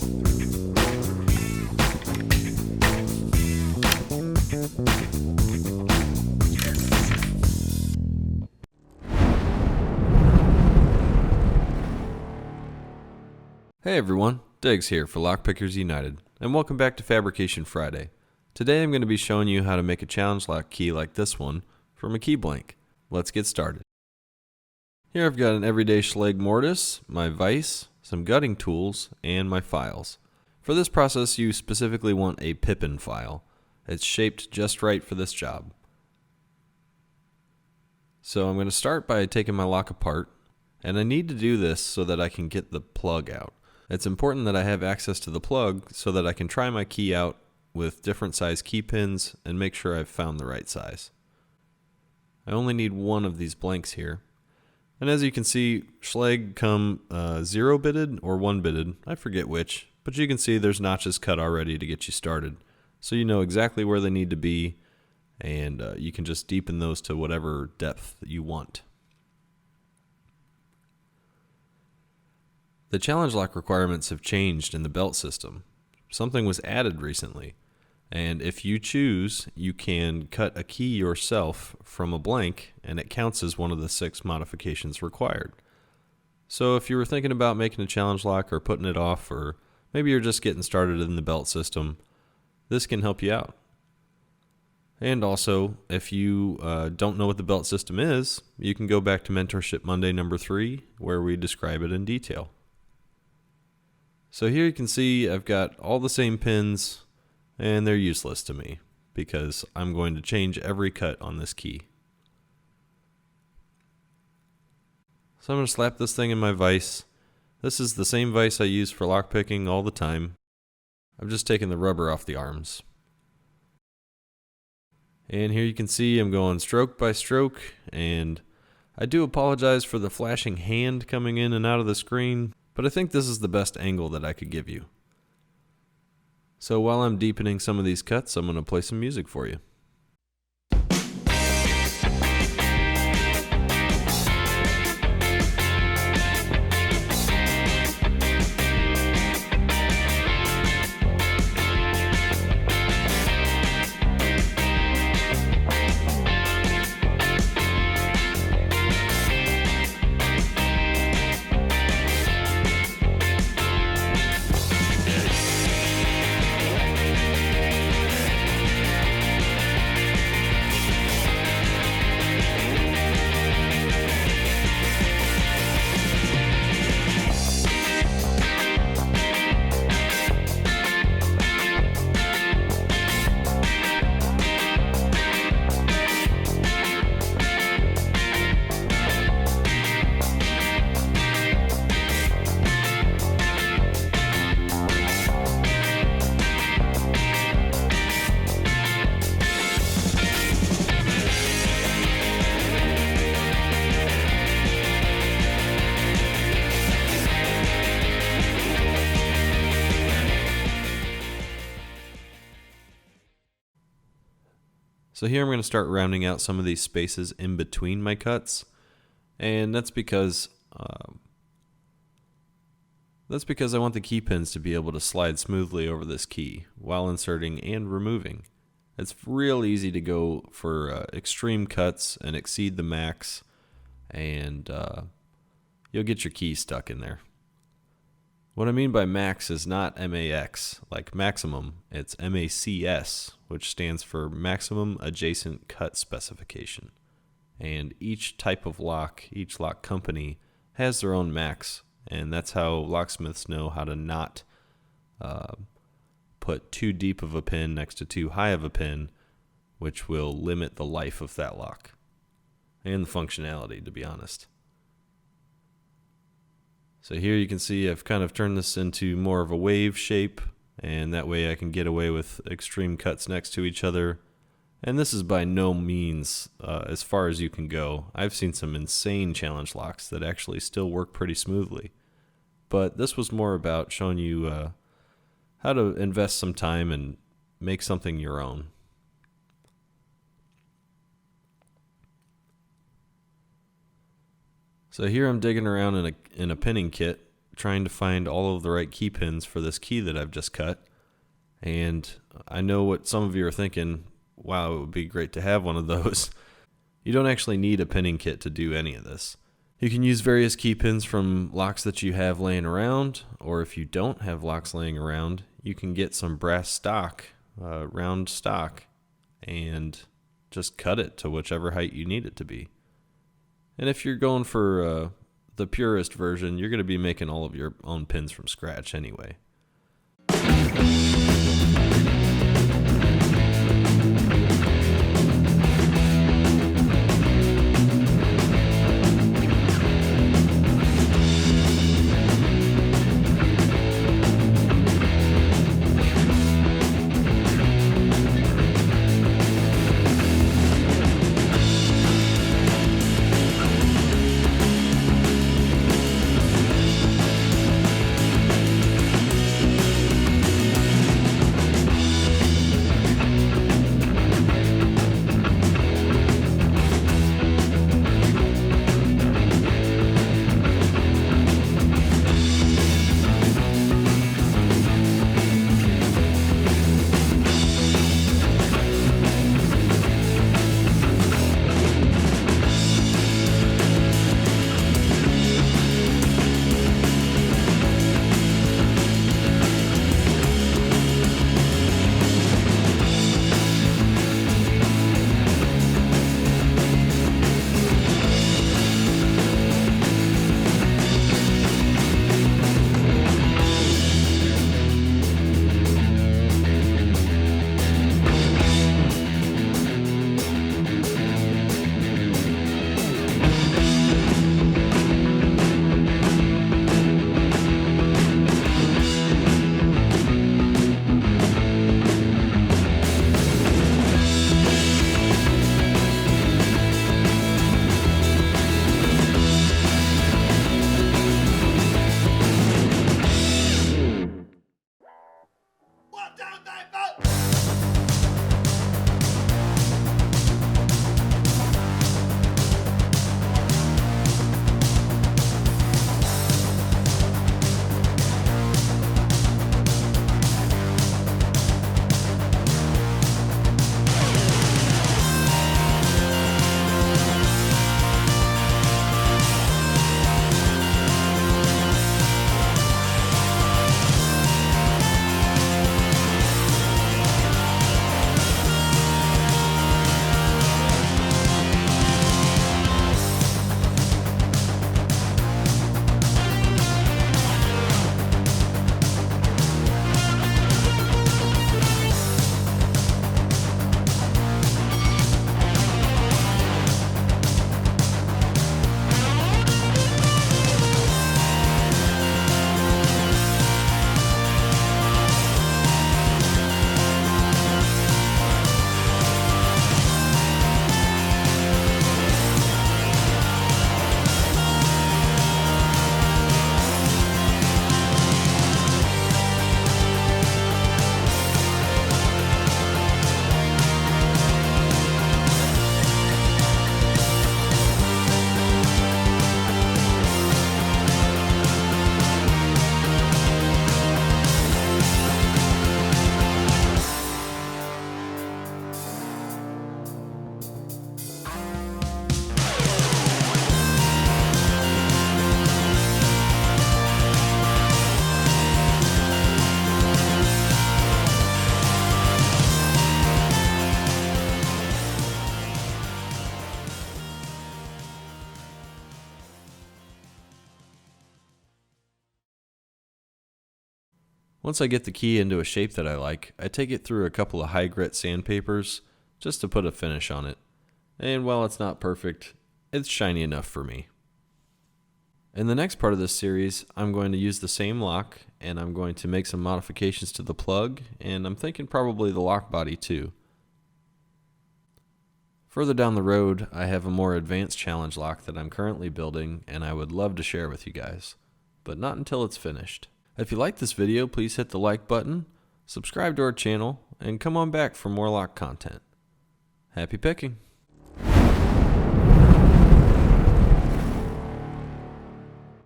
Hey everyone, Diggs here for Lockpickers United, and welcome back to Fabrication Friday. Today I'm going to be showing you how to make a challenge lock key like this one from a key blank. Let's get started. Here I've got an everyday Schlage mortise, my vise, some gutting tools, and my files. For this process you specifically want a Pippin file. It's shaped just right for this job. So I'm going to start by taking my lock apart, and I need to do this so that I can get the plug out. It's important that I have access to the plug so that I can try my key out with different size key pins and make sure I've found the right size. I only need one of these blanks here. And as you can see, Schlage come 0-bitted or 1-bitted, I forget which, but you can see there's notches cut already to get you started. So you know exactly where they need to be, and you can just deepen those to whatever depth you want. The challenge lock requirements have changed in the belt system. Something was added recently, and if you choose, you can cut a key yourself from a blank, and it counts as one of the 6 modifications required. So if you were thinking about making a challenge lock or putting it off, or maybe you're just getting started in the belt system, this can help you out. And also, if you don't know what the belt system is, you can go back to Mentorship Monday number 3, where we describe it in detail. So here you can see I've got all the same pins, and they're useless to me because I'm going to change every cut on this key. So I'm going to slap this thing in my vise. This is the same vise I use for lockpicking all the time. I've just taken the rubber off the arms. And here you can see I'm going stroke by stroke, and I do apologize for the flashing hand coming in and out of the screen, but I think this is the best angle that I could give you. So while I'm deepening some of these cuts, I'm going to play some music for you. So here I'm going to start rounding out some of these spaces in between my cuts, and that's because I want the key pins to be able to slide smoothly over this key while inserting and removing. It's real easy to go for extreme cuts and exceed the max, and you'll get your key stuck in there. What I mean by max is not MAX, like maximum, it's MACS, which stands for Maximum Adjacent Cut Specification. And each type of lock, each lock company, has their own max, and that's how locksmiths know how to not put too deep of a pin next to too high of a pin, which will limit the life of that lock, and the functionality, to be honest. So here you can see I've kind of turned this into more of a wave shape, and that way I can get away with extreme cuts next to each other. And this is by no means as far as you can go. I've seen some insane challenge locks that actually still work pretty smoothly. But this was more about showing you how to invest some time and make something your own. So here I'm digging around in a pinning kit trying to find all of the right key pins for this key that I've just cut. And I know what some of you are thinking, wow, it would be great to have one of those. You don't actually need a pinning kit to do any of this. You can use various key pins from locks that you have laying around, or if you don't have locks laying around, you can get some brass stock, round stock, and just cut it to whichever height you need it to be. And if you're going for the purest version, you're going to be making all of your own pins from scratch anyway. Once I get the key into a shape that I like, I take it through a couple of high grit sandpapers just to put a finish on it. And while it's not perfect, it's shiny enough for me. In the next part of this series, I'm going to use the same lock, and I'm going to make some modifications to the plug, and I'm thinking probably the lock body too. Further down the road, I have a more advanced challenge lock that I'm currently building, and I would love to share with you guys, but not until it's finished. If you like this video, please hit the like button, subscribe to our channel, and come on back for more lock content. Happy picking!